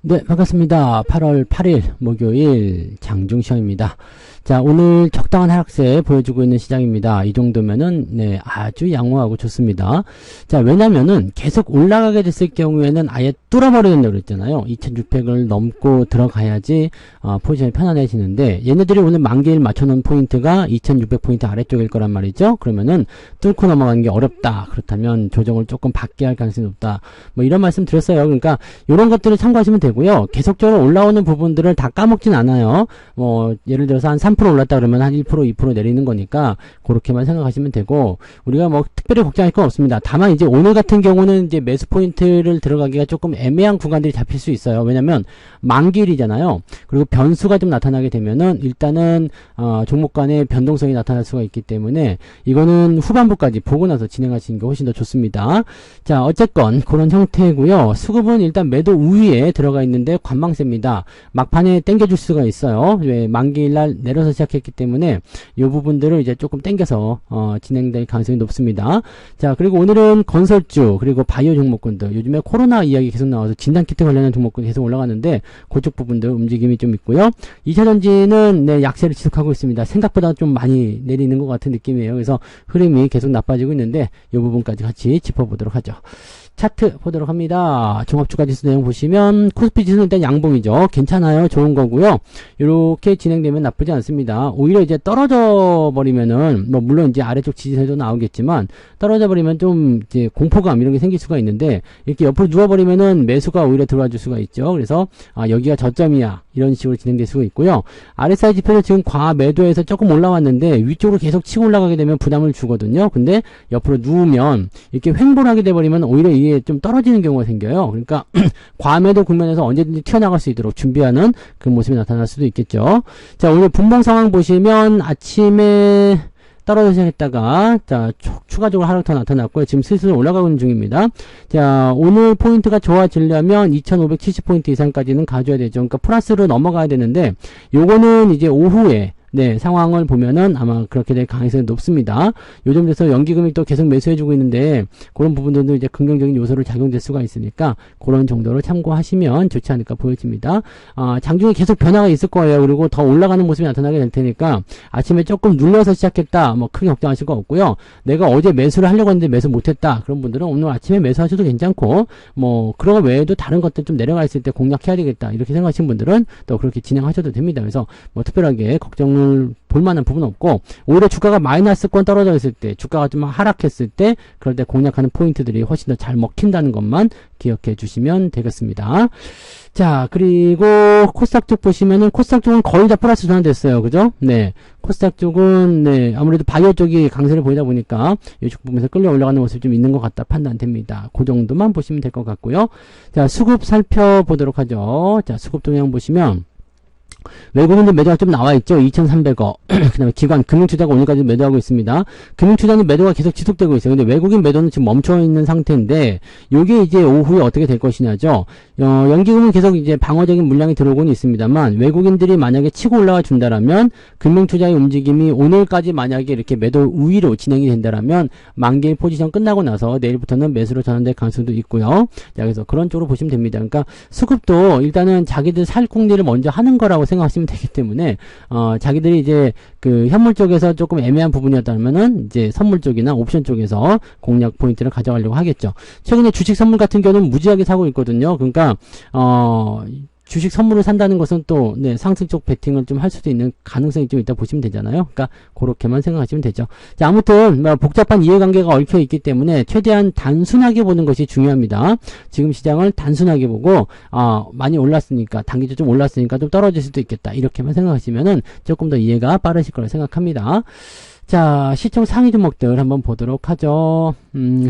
네, 반갑습니다. 8월 8일 목요일 장중시황입니다. 자, 오늘 적당한 하락세 보여주고 있는 시장입니다. 이 정도면은 네, 아주 양호하고 좋습니다. 자, 왜냐면은 계속 올라가게 됐을 경우에는 아예 뚫어버려야 된다고 그랬잖아요. 2600을 넘고 들어가야지 포지션이 편안해지는데, 얘네들이 오늘 만기일 맞춰놓은 포인트가 2600포인트 아래쪽일 거란 말이죠. 그러면은 뚫고 넘어가는 게 어렵다. 그렇다면 조정을 조금 받게 할 가능성이 높다. 뭐 이런 말씀 드렸어요. 그러니까 이런 것들을 참고하시면 되고요. 계속적으로 올라오는 부분들을 다 까먹진 않아요. 뭐 예를 들어서 한 3% 올랐다 그러면 한 1%, 2% 내리는 거니까 그렇게만 생각하시면 되고, 우리가 뭐 특별히 걱정할 건 없습니다. 다만 이제 오늘 같은 경우는 이제 매수 포인트를 들어가기가 조금 애매한 구간들이 잡힐 수 있어요. 왜냐면 만기일이잖아요. 그리고 변수가 좀 나타나게 되면은 일단은 종목 간의 변동성이 나타날 수가 있기 때문에 이거는 후반부까지 보고 나서 진행하시는 게 훨씬 더 좋습니다. 자, 어쨌건 그런 형태고요. 수급은 일단 매도 우위에 들어가 있는데 관망세입니다. 막판에 땡겨줄 수가 있어요. 왜 만기일날 내려서 시작했기 때문에 이 부분들을 이제 조금 땡겨서 진행될 가능성이 높습니다. 자, 그리고 오늘은 건설주 그리고 바이오 종목군들, 요즘에 코로나 이야기 계속 나와서 진단키트 관련한 종목군이 계속 올라가는데 그쪽 부분들 움직임이 좀 있고요. 2차전지는 네, 약세를 지속하고 있습니다. 생각보다 좀 많이 내리는 것 같은 느낌이에요. 그래서 흐름이 계속 나빠지고 있는데 이 부분까지 같이 짚어보도록 하죠. 차트 보도록 합니다. 종합주가지수 내용 보시면 코스피 지수는 일단 양봉이죠. 괜찮아요. 좋은 거고요. 이렇게 진행되면 나쁘지 않습니다. 오히려 이제 떨어져 버리면은 뭐 물론 이제 아래쪽 지지세도 나오겠지만 떨어져 버리면 좀 이제 공포감 이런 게 생길 수가 있는데, 이렇게 옆으로 누워 버리면은 매수가 오히려 들어와 줄 수가 있죠. 그래서 여기가 저점이야 이런 식으로 진행될 수가 있고요. RSI 지표는 지금 과매도에서 조금 올라왔는데 위쪽으로 계속 치고 올라가게 되면 부담을 주거든요. 근데 옆으로 누우면 이렇게 횡보하게 돼 버리면 오히려 이게 좀 떨어지는 경우가 생겨요. 그러니까 과매도 국면에서 언제든지 튀어나갈 수 있도록 준비하는 그 모습이 나타날 수도 있겠죠. 자, 오늘 분봉 상황 보시면 아침에 떨어져 시작했다가 자, 추가적으로 하락 더 나타났고요. 지금 슬슬 올라가고 있는 중입니다. 자, 오늘 포인트가 좋아지려면 2570포인트 이상까지는 가져야 되죠. 그러니까 플러스로 넘어가야 되는데 요거는 이제 오후에 네, 상황을 보면은 아마 그렇게 될 가능성이 높습니다. 요즘 돼서 연기금이 또 계속 매수해주고 있는데 그런 부분들도 이제 긍정적인 요소를 작용될 수가 있으니까 그런 정도를 참고하시면 좋지 않을까 보여집니다. 장중에 계속 변화가 있을 거예요. 그리고 더 올라가는 모습이 나타나게 될 테니까 아침에 조금 눌려서 시작했다 뭐 크게 걱정하실 거 없고요. 내가 어제 매수를 하려고 했는데 매수 못했다 그런 분들은 오늘 아침에 매수하셔도 괜찮고, 뭐 그런 거 외에도 다른 것들 좀 내려가 있을 때 공략해야 되겠다 이렇게 생각하시는 분들은 또 그렇게 진행하셔도 됩니다. 그래서 뭐 특별하게 걱정을 볼만한 부분은 없고, 오히려 주가가 마이너스권 떨어져 있을 때, 주가가 좀 하락했을 때 그럴 때 공략하는 포인트들이 훨씬 더 잘 먹힌다는 것만 기억해 주시면 되겠습니다. 자, 그리고 코스닥 쪽 보시면은 코스닥 쪽은 거의 다 플러스 전환됐어요. 그죠? 네. 코스닥 쪽은 네, 아무래도 바이오 쪽이 강세를 보이다 보니까 이쪽 부분에서 끌려 올라가는 모습이 좀 있는 것 같다 판단됩니다. 그 정도만 보시면 될 것 같고요. 자, 수급 살펴보도록 하죠. 자, 수급 동향 보시면 외국인들 매도가 좀 나와있죠. 2300억. 그 다음에 기관, 금융투자가 오늘까지 매도하고 있습니다. 금융투자는 매도가 계속 지속되고 있어요. 근데 외국인 매도는 지금 멈춰있는 상태인데, 요게 이제 오후에 어떻게 될 것이냐죠. 연기금은 계속 이제 방어적인 물량이 들어오고는 있습니다만, 외국인들이 만약에 치고 올라와 준다라면, 금융투자의 움직임이 오늘까지 만약에 이렇게 매도 우위로 진행이 된다라면, 만기일 포지션 끝나고 나서 내일부터는 매수로 전환될 가능성도 있고요. 자, 그래서 그런 쪽으로 보시면 됩니다. 그러니까 수급도 일단은 자기들 살 궁리를 먼저 하는 거라고 생각하시면 되기 때문에 자기들이 이제 그 현물 쪽에서 조금 애매한 부분이었다면은 이제 선물 쪽이나 옵션 쪽에서 공략 포인트를 가져가려고 하겠죠. 최근에 주식 선물 같은 경우는 무지하게 사고 있거든요. 그러니까 주식 선물을 산다는 것은 또 네, 상승 쪽 베팅을 좀 할 수도 있는 가능성이 좀 있다 보시면 되잖아요. 그러니까 그렇게만 생각하시면 되죠. 자, 아무튼 복잡한 이해관계가 얽혀 있기 때문에 최대한 단순하게 보는 것이 중요합니다. 지금 시장을 단순하게 보고 많이 올랐으니까 단기적으로 좀 올랐으니까 좀 떨어질 수도 있겠다 이렇게만 생각하시면은 조금 더 이해가 빠르실 거라 생각합니다. 자, 시총 상위 종목들 한번 보도록 하죠.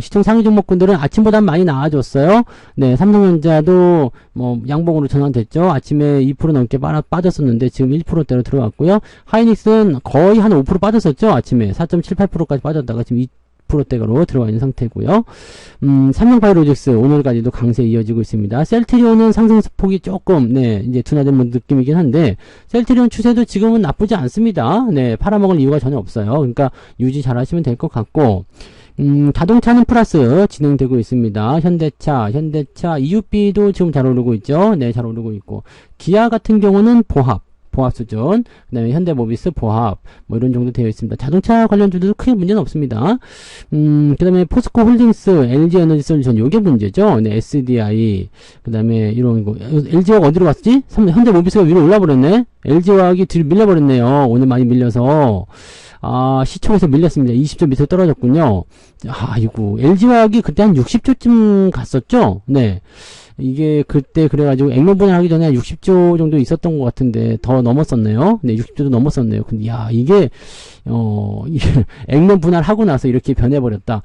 시총 상위 종목군들은 아침보다 많이 나아졌어요. 네, 삼성전자도 뭐 양봉으로 전환됐죠. 아침에 2% 넘게 빠졌었는데 지금 1%대로 들어왔고요. 하이닉스는 거의 한 5% 빠졌었죠. 아침에 4.78%까지 빠졌다가 지금 2%대로 들어와 있는 상태고요. 삼성바이오로직스 오늘까지도 강세 이어지고 있습니다. 셀트리온은 상승폭이 조금 네 이제 둔화된 느낌이긴 한데 셀트리온 추세도 지금은 나쁘지 않습니다. 네, 팔아먹을 이유가 전혀 없어요. 그러니까 유지 잘 하시면 될 것 같고, 자동차는 플러스 진행되고 있습니다. 현대차, EUB도 지금 잘 오르고 있죠. 네, 잘 오르고 있고. 기아 같은 경우는 보합 수준, 그 다음에 현대모비스 보합, 뭐 이런 정도 되어 있습니다. 자동차 관련주도 크게 문제는 없습니다. 그 다음에 포스코 홀딩스, LG 에너지 솔루션, 요게 문제죠. 네, SDI, 그 다음에 이런 거. LG화학 어디로 갔지? 현대모비스가 위로 올라버렸네? LG화학이 뒤로 밀려버렸네요. 오늘 많이 밀려서. 시총에서 밀렸습니다. 20조 밑에 떨어졌군요. 아이고, LG화학이 그때 한 60조쯤 갔었죠? 네. 이게 그때 그래가지고 액면 분할하기 전에 60조 정도 있었던 것 같은데 더 넘었었네요. 네, 60조도 넘었었네요. 근데 이게 액면 분할하고 나서 이렇게 변해버렸다.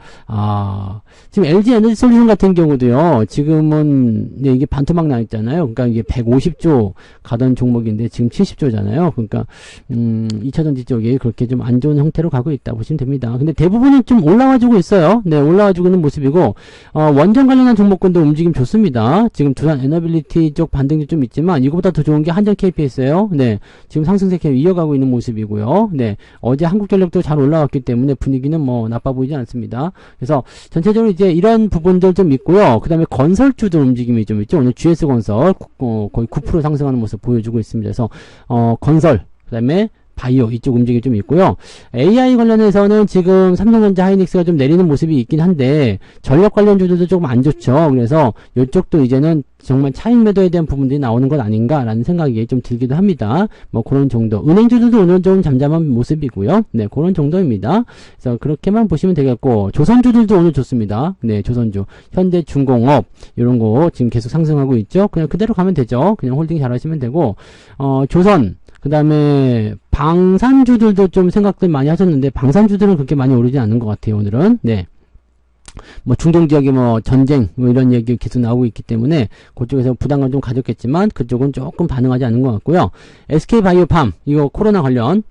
지금 LG 에너지 솔루션 같은 경우도요. 지금은 네, 이게 반토막 나 있잖아요. 그러니까 이게 150조 가던 종목인데 지금 70조잖아요. 그러니까 2차전지 쪽이 그렇게 좀 안 좋은 형태로 가고 있다 보시면 됩니다. 근데 대부분은 좀 올라와주고 있어요. 네, 올라와주고 있는 모습이고 원전 관련한 종목군도 움직임 좋습니다. 지금 두산 에너빌리티 쪽 반등도 좀 있지만 이거보다 더 좋은 게 한전 KPS예요. 네, 지금 상승세 계속 이어가고 있는 모습이고요. 네, 어제 한국전력도 잘 올라왔기 때문에 분위기는 뭐 나빠 보이지 않습니다. 그래서 전체적으로 이제 이런 부분들 좀 있고요. 그 다음에 건설주들 움직임이 좀 있죠. 오늘 GS건설 거의 9% 상승하는 모습 보여주고 있습니다. 그래서 건설, 그 다음에 바이오 이쪽 움직임이 좀 있고요. AI 관련해서는 지금 삼성전자 하이닉스가 좀 내리는 모습이 있긴 한데 전력 관련주들도 조금 안 좋죠. 그래서 이쪽도 이제는 정말 차익 매도에 대한 부분들이 나오는 것 아닌가라는 생각이 좀 들기도 합니다. 뭐 그런 정도. 은행주들도 오늘 좀 잠잠한 모습이고요. 네, 그런 정도입니다. 그래서 그렇게만 보시면 되겠고 조선주들도 오늘 좋습니다. 네, 조선주, 현대중공업 이런 거 지금 계속 상승하고 있죠. 그냥 그대로 가면 되죠. 그냥 홀딩 잘 하시면 되고 조선 그 다음에 방산주들도 좀 생각들 많이 하셨는데 방산주들은 그렇게 많이 오르지 않는 것 같아요. 오늘은. 네. 뭐 중동 지역에 뭐 전쟁 뭐 이런 얘기 계속 나오고 있기 때문에 그쪽에서 부담감 좀 가졌겠지만 그쪽은 조금 반응하지 않는 것 같고요. SK바이오팜 이거 코로나 관련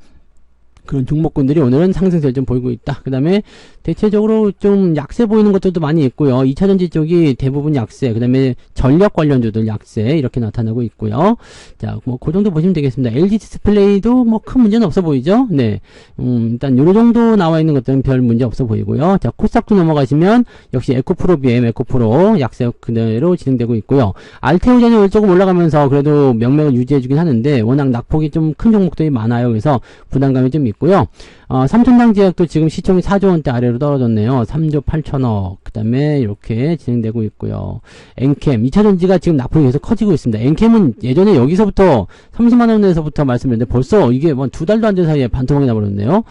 그런 종목군들이 오늘은 상승세를 좀 보이고 있다. 그 다음에 대체적으로 좀 약세 보이는 것들도 많이 있고요. 2차전지 쪽이 대부분 약세, 그 다음에 전력 관련주들 약세 이렇게 나타나고 있고요. 자, 뭐 그 정도 보시면 되겠습니다. LG 디스플레이도 뭐 큰 문제는 없어 보이죠? 네, 일단 요 정도 나와 있는 것들은 별 문제 없어 보이고요. 자, 코스닥도 넘어가시면 역시 에코프로 BM, 에코프로 약세 그대로 진행되고 있고요. 알테오젠이 조금 올라가면서 그래도 명맥을 유지해주긴 하는데 워낙 낙폭이 좀 큰 종목들이 많아요. 그래서 부담감이 좀 있고요. 삼천당제약도 지금 시총이 4조 원대 아래로 떨어졌네요. 3조 8천억. 그 다음에 이렇게 진행되고 있고요. 엔캠 2차전지가 지금 낙폭이 계속 커지고 있습니다. 엔캠은 예전에 여기서부터 30만원에서부터 말씀드렸는데 벌써 이게 뭐 2달도 안 된 사이에 반토막이 나버렸네요.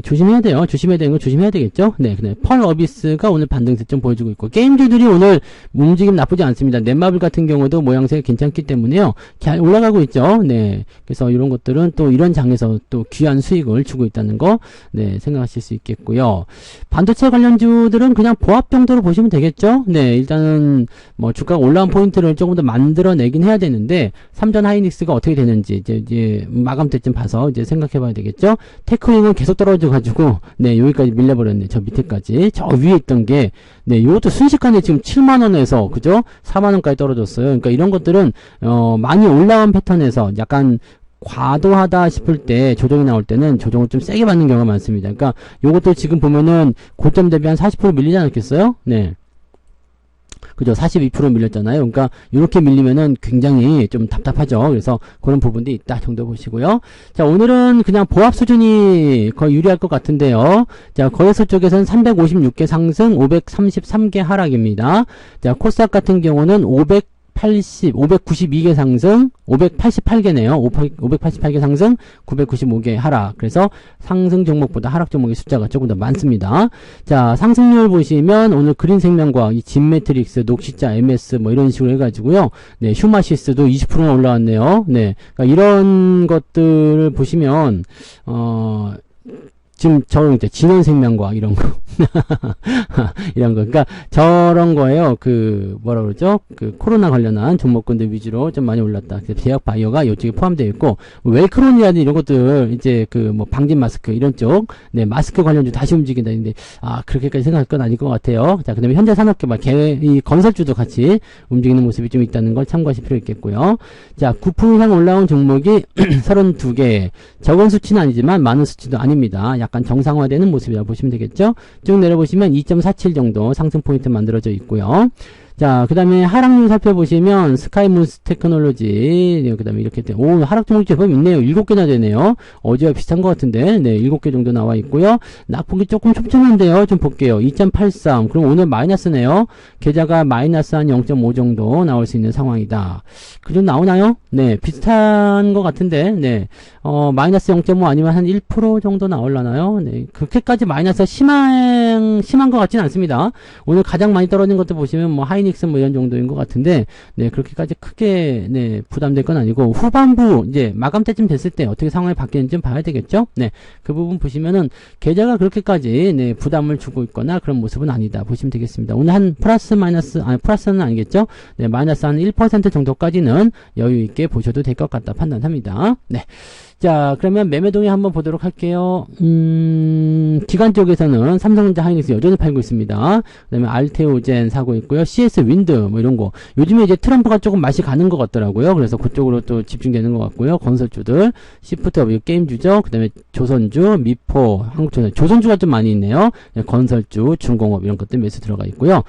조심해야 돼요. 조심해야 되는 거 조심해야 되겠죠. 네, 근데 펄어비스가 오늘 반등세 좀 보여주고 있고 게임주들이 오늘 움직임 나쁘지 않습니다. 넷마블 같은 경우도 모양새가 괜찮기 때문에요. 잘 올라가고 있죠. 네, 그래서 이런 것들은 또 이런 장에서 또 귀한 수익을 주고 있다는 거, 네, 생각하실 수 있겠고요. 반도체 관련주들은 그냥 보합 정도로 보시면 되겠죠. 네, 일단은 뭐 주가가 올라온 포인트를 조금 더 만들어내긴 해야 되는데 삼전 하이닉스가 어떻게 되는지 이제 마감 때쯤 봐서 이제 생각해봐야 되겠죠. 테크윙은 계속 떨어져가지고 네, 여기까지 밀려버렸네. 저 밑에까지 저 위에 있던 게 네, 이것도 순식간에 지금 7만원에서 그죠? 4만원까지 떨어졌어요. 그러니까 이런 것들은 많이 올라온 패턴에서 약간 과도하다 싶을 때 조정이 나올 때는 조정을 좀 세게 받는 경우가 많습니다. 그러니까 요것도 지금 보면은 고점 대비 한 40% 밀리지 않았겠어요? 네. 그죠? 42% 밀렸잖아요. 그러니까 이렇게 밀리면은 굉장히 좀 답답하죠. 그래서 그런 부분도 있다 정도 보시고요. 자, 오늘은 그냥 보합 수준이 거의 유리할 것 같은데요. 자, 거래소 쪽에서는 356개 상승, 533개 하락입니다. 자, 코스닥 같은 경우는 592개 상승, 588개네요. 588개 상승, 995개 하락. 그래서 상승 종목보다 하락 종목의 숫자가 조금 더 많습니다. 자, 상승률 보시면 오늘 그린생명과학, 이 진매트릭스, 녹시자, MS 뭐 이런 식으로 해가지고요. 네, 휴마시스도 20%나 올라왔네요. 네, 그러니까 이런 것들을 보시면 지금 저런 이제 진원생명과학 이런 거 이런 거 그러니까 저런 거예요. 그 뭐라 그러죠? 그 코로나 관련한 종목군들 위주로 좀 많이 올랐다. 그래서 제약 바이오가 이쪽에 포함되어 있고 웰크론이라든지 이런 것들 이제 그 뭐 방진 마스크 이런 쪽 네 마스크 관련주 다시 움직인다 했는데 그렇게까지 생각할 건 아닐 것 같아요. 자, 그다음에 현대산업개발 이 건설주도 같이 움직이는 모습이 좀 있다는 걸 참고하실 필요 있겠고요. 자, 9% 이상 올라온 종목이 32개. 적은 수치는 아니지만 많은 수치도 아닙니다. 약간 약간 정상화되는 모습이라고 보시면 되겠죠. 쭉 내려보시면 2.47 정도 상승 포인트 만들어져 있고요. 자, 그 다음에 하락률 살펴보시면 스카이무스 테크놀로지, 그 다음에 이렇게 하락 종목 제품 있네요. 7개나 되네요. 어제와 비슷한 것 같은데, 네, 7개 정도 나와 있고요. 낙폭이 조금 촘촘한데요. 좀 볼게요. 2.83. 그럼 오늘 마이너스네요. 계좌가 마이너스 한 0.5 정도 나올 수 있는 상황이다. 그 정도 나오나요? 네, 비슷한 것 같은데, 네, 마이너스 0.5 아니면 한 1% 정도 나올라나요? 네, 그렇게까지 마이너스가 심한 것 같지는 않습니다. 오늘 가장 많이 떨어진 것도 보시면 뭐 하이닉스 뭐 이런 정도인 것 같은데, 네, 그렇게까지 크게, 네, 부담될 건 아니고, 후반부, 이제, 마감 때쯤 됐을 때 어떻게 상황이 바뀌는지 좀 봐야 되겠죠? 네, 그 부분 보시면은, 계좌가 그렇게까지, 네, 부담을 주고 있거나 그런 모습은 아니다. 보시면 되겠습니다. 오늘 한 플러스는 아니겠죠? 네, 마이너스 한 1% 정도까지는 여유있게 보셔도 될 것 같다 판단합니다. 네. 자, 그러면 매매 동향 한번 보도록 할게요. 기관 쪽에서는 삼성전자 하이닉스 여전히 팔고 있습니다. 그 다음에 알테오젠 사고 있고요. CS 윈드 뭐 이런 거. 요즘에 이제 트럼프가 조금 맛이 가는 것 같더라고요. 그래서 그쪽으로 또 집중되는 것 같고요. 건설주들, 시프트 게임주죠. 그 다음에 조선주, 미포, 한국조선, 조선주가 좀 많이 있네요. 네, 건설주, 중공업 이런 것들 매수 들어가 있고요.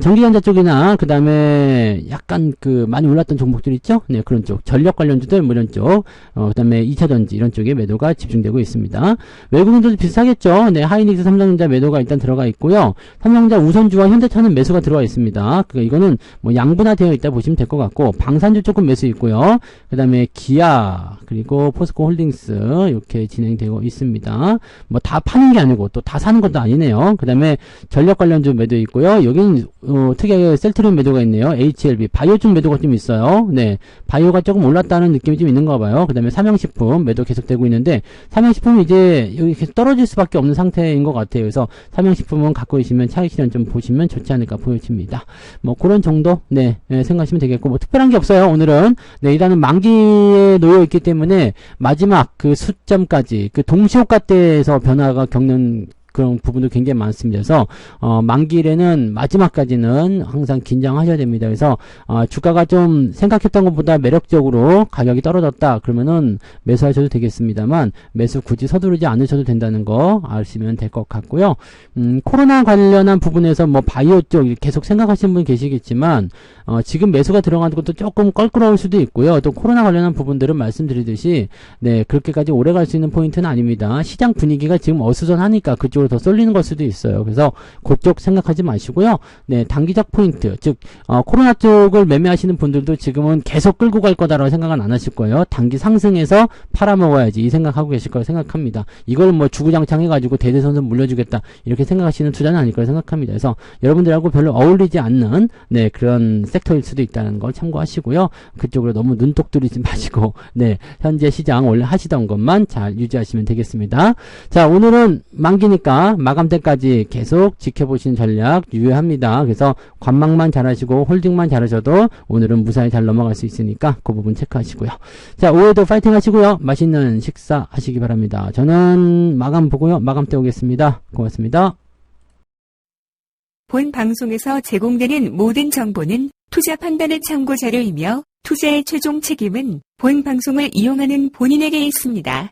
전기전자 쪽이나 그 다음에 약간 많이 올랐던 종목들 있죠. 네, 그런 쪽. 전력 관련주들 뭐 이런 쪽. 그 다음에 2차전지 이런 쪽에 매도가 집중되고 있습니다. 외국인들도 비슷하겠죠. 네, 하이닉스, 삼성전자 매도가 일단 들어가 있고요. 삼성전자 우선주와 현대차는 매수가 들어와 있습니다. 그러니까 이거는 뭐 양분화되어 있다 보시면 될 것 같고, 방산주 조금 매수 있고요. 그 다음에 기아, 그리고 포스코 홀딩스 이렇게 진행되고 있습니다. 뭐 다 파는 게 아니고 또 다 사는 것도 아니네요. 그 다음에 전력 관련주 매도 있고요. 여기는 특이하게 셀트리온 매도가 있네요. HLB 바이오 쪽 매도가 좀 있어요. 네, 바이오가 조금 올랐다는 느낌이 좀 있는가 봐요. 그 다음에 삼양식품 매도 계속되고 있는데, 삼양식품은 이제 여기 계속 떨어질 수밖에 없는 상태인 것 같아요. 그래서 삼양식품은 갖고 계시면 차익 실현 좀 보시면 좋지 않을까 보여집니다. 뭐 그런 정도 네, 생각하시면 되겠고, 뭐 특별한 게 없어요. 오늘은 네, 일단은 만기에 놓여 있기 때문에 마지막 그 수점까지 그 동시효과 때에서 변화가 겪는 그런 부분도 굉장히 많습니다. 그래서 만기일에는 마지막까지는 항상 긴장하셔야 됩니다. 그래서 주가가 좀 생각했던 것보다 매력적으로 가격이 떨어졌다 그러면은 매수하셔도 되겠습니다만, 매수 굳이 서두르지 않으셔도 된다는 거 아시면 될 것 같고요. 코로나 관련한 부분에서 뭐 바이오 쪽 계속 생각하시는 분 계시겠지만, 지금 매수가 들어가는 것도 조금 껄끄러울 수도 있고요. 또 코로나 관련한 부분들은 말씀드리듯이 네, 그렇게까지 오래 갈 수 있는 포인트는 아닙니다. 시장 분위기가 지금 어수선하니까 그쪽으로 더 쏠리는 걸 수도 있어요. 그래서 그쪽 생각하지 마시고요. 네, 단기적 포인트, 즉 코로나 쪽을 매매하시는 분들도 지금은 계속 끌고 갈 거다라고 생각은 안 하실 거예요. 단기 상승해서 팔아먹어야지 이 생각하고 계실 거라 생각합니다. 이걸 뭐 주구장창 해가지고 대대손손 물려주겠다 이렇게 생각하시는 투자는 아닐 거라 생각합니다. 그래서 여러분들하고 별로 어울리지 않는 네, 그런 섹터일 수도 있다는 걸 참고하시고요. 그쪽으로 너무 눈독 들이지 마시고 네, 현재 시장 원래 하시던 것만 잘 유지하시면 되겠습니다. 자, 오늘은 만기니까 마감 때까지 계속 지켜보시는 전략 유효합니다. 그래서 관망만 잘하시고 홀딩만 잘하셔도 오늘은 무사히 잘 넘어갈 수 있으니까 그 부분 체크하시고요. 자, 오후에도 파이팅 하시고요. 맛있는 식사 하시기 바랍니다. 저는 마감 보고요. 마감 때 오겠습니다. 고맙습니다. 본 방송에서 제공되는 모든 정보는 투자 판단의 참고 자료이며 투자의 최종 책임은 본 방송을 이용하는 본인에게 있습니다.